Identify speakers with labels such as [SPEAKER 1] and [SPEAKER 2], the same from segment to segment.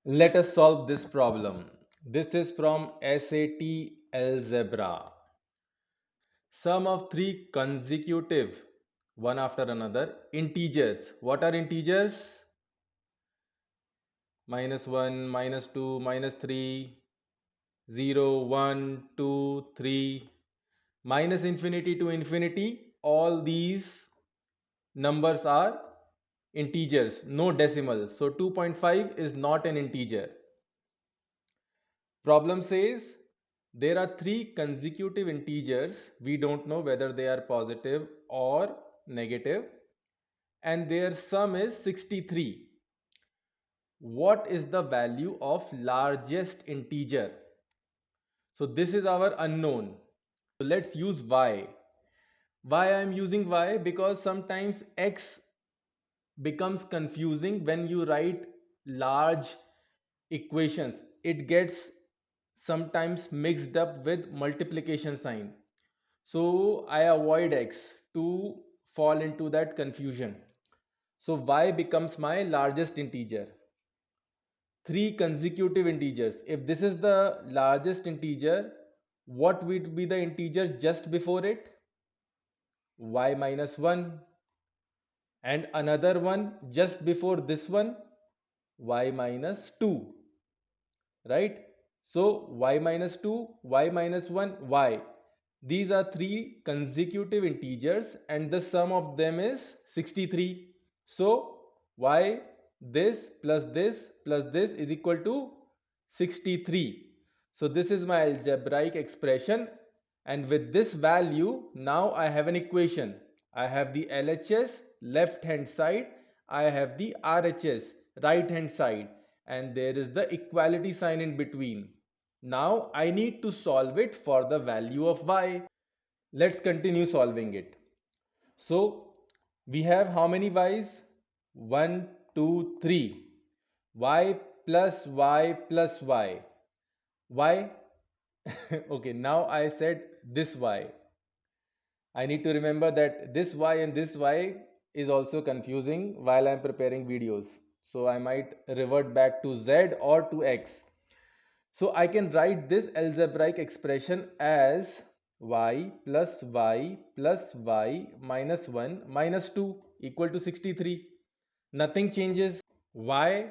[SPEAKER 1] Let us solve this problem. This is from SAT Algebra. Sum of three consecutive, one after another, integers. What are integers? Minus 1, minus 2, minus 3, 0, 1, 2, 3, minus infinity to infinity. All these numbers are integers, no decimals. So 2.5 is not an integer. Problem says there are three consecutive integers. We don't know whether they are positive or negative, and their sum is 63. What is the value of largest integer? So this is our unknown. So let's use y. Why I am using y? Because sometimes x becomes confusing when you write large equations. It gets sometimes mixed up with multiplication sign. So I avoid x to fall into that confusion. So y becomes my largest integer. Three consecutive integers. If this is the largest integer, what would be the integer just before it? Y minus 1. And another one just before this one, y minus 2. Right? So y minus 2, y minus 1, y. These are three consecutive integers and the sum of them is 63. So y this plus this is equal to 63. So this is my algebraic expression, and with this value now I have an equation. I have the LHS left hand side, I have the RHS right hand side, and there is the equality sign in between. Now I need to solve it for the value of y. Let's continue solving it. So we have how many y's? 1, 2, 3. Y plus y plus y. Y. Okay, now I said this y. I need to remember that this y and this y is also confusing while I'm preparing videos. So I might revert back to z or to x. So I can write this algebraic expression as y plus y minus 1 minus 2 equal to 63. Nothing changes. Why?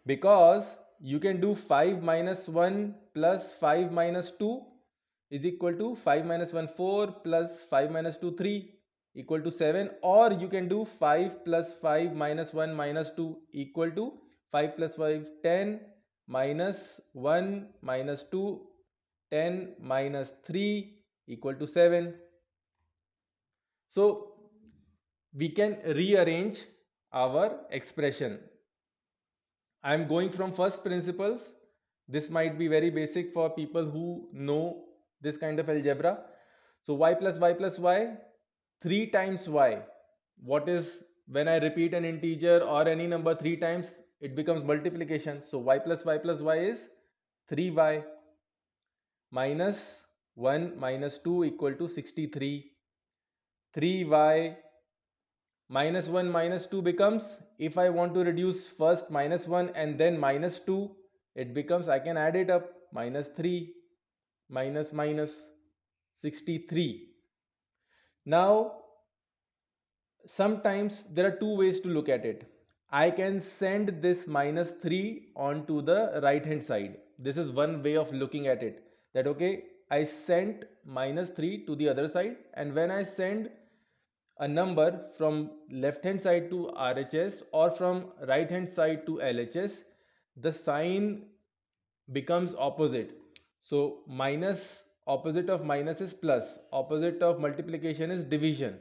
[SPEAKER 1] Because you can do 5 minus 1 plus 5 minus 2 is equal to 5 minus 1 4 plus 5 minus 2 3 equal to 7, or you can do 5 plus 5 minus 1 minus 2 equal to 5 plus 5 10 minus 1 minus 2 10 minus 3 equal to 7. So we can rearrange our expression. I am going from first principles. This might be very basic for people who know this kind of algebra. So y plus y, 3 times y. What is when I repeat an integer or any number 3 times, it becomes multiplication. So y plus y is 3y minus 1 minus 2 equal to 63. 3y minus 1 minus 2 becomes, if I want to reduce first minus 1 and then minus 2, it becomes, I can add it up, minus 3 minus minus 63. Now sometimes there are two ways to look at it. I can send this minus 3 onto the right hand side. This is one way of looking at it, that okay, I sent minus 3 to the other side, and when I send a number from left hand side to RHS or from right hand side to LHS, the sign becomes opposite. So minus, opposite of minus is plus, opposite of multiplication is division.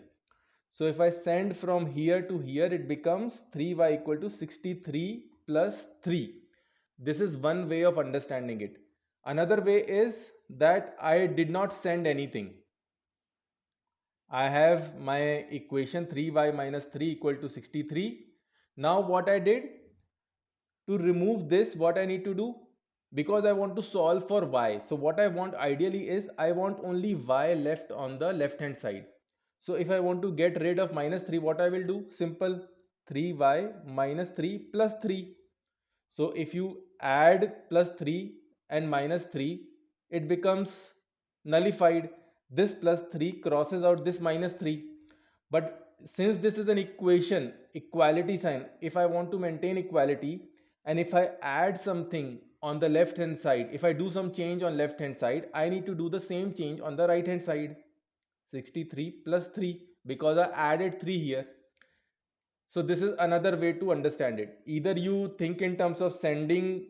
[SPEAKER 1] So if I send from here to here, it becomes 3y equal to 63 plus 3. This is one way of understanding it. Another way is that I did not send anything. I have my equation 3y minus 3 equal to 63. Now what I did, to remove this, what I need to do, because I want to solve for y. So what I want ideally is I want only y left on the left hand side. So if I want to get rid of minus 3, what I will do? Simple, 3y minus 3 plus 3. So if you add plus 3 and minus 3, it becomes nullified. This plus 3 crosses out this minus 3. But since this is an equation, equality sign, if I want to maintain equality and if I add something on the left hand side, if I do some change on left hand side, I need to do the same change on the right hand side. 63 plus 3 because I added 3 here. So this is another way to understand it. Either you think in terms of sending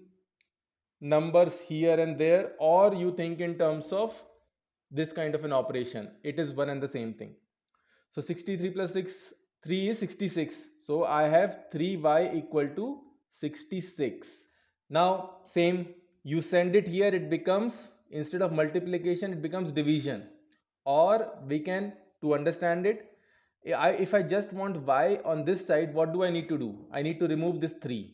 [SPEAKER 1] numbers here and there, or you think in terms of this kind of an operation. It is one and the same thing. So 63 plus 6, 3 is 66. So I have 3y equal to 66. Now same, you send it here, it becomes, instead of multiplication, it becomes division. Or we can, to understand it, if I just want y on this side, what do I need to do? I need to remove this 3.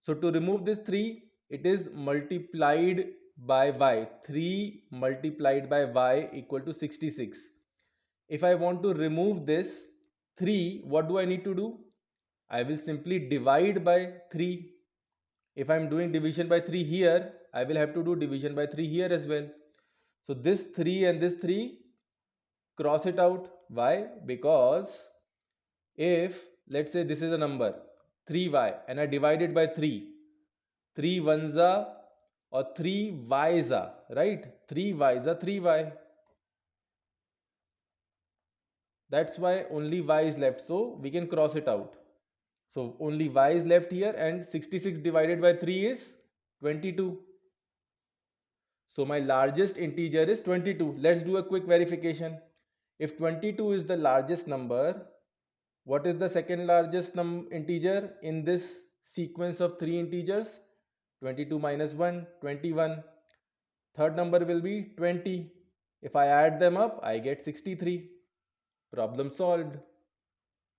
[SPEAKER 1] So to remove this 3, it is multiplied by y. 3 multiplied by y equal to 66. If I want to remove this 3, what do I need to do? I will simply divide by 3. If I am doing division by 3 here, I will have to do division by 3 here as well. So this 3 and this 3, cross it out. Why? Because if, let's say this is a number 3y and I divide it by 3, 3 ones are, or 3 y's are, right? 3 y's are 3y. That's why only y is left, so we can cross it out. So only y is left here, and 66 divided by 3 is 22. So my largest integer is 22. Let's do a quick verification. If 22 is the largest number, what is the second largest integer in this sequence of 3 integers? 22 minus 1, 21. Third number will be 20. If I add them up, I get 63. Problem solved.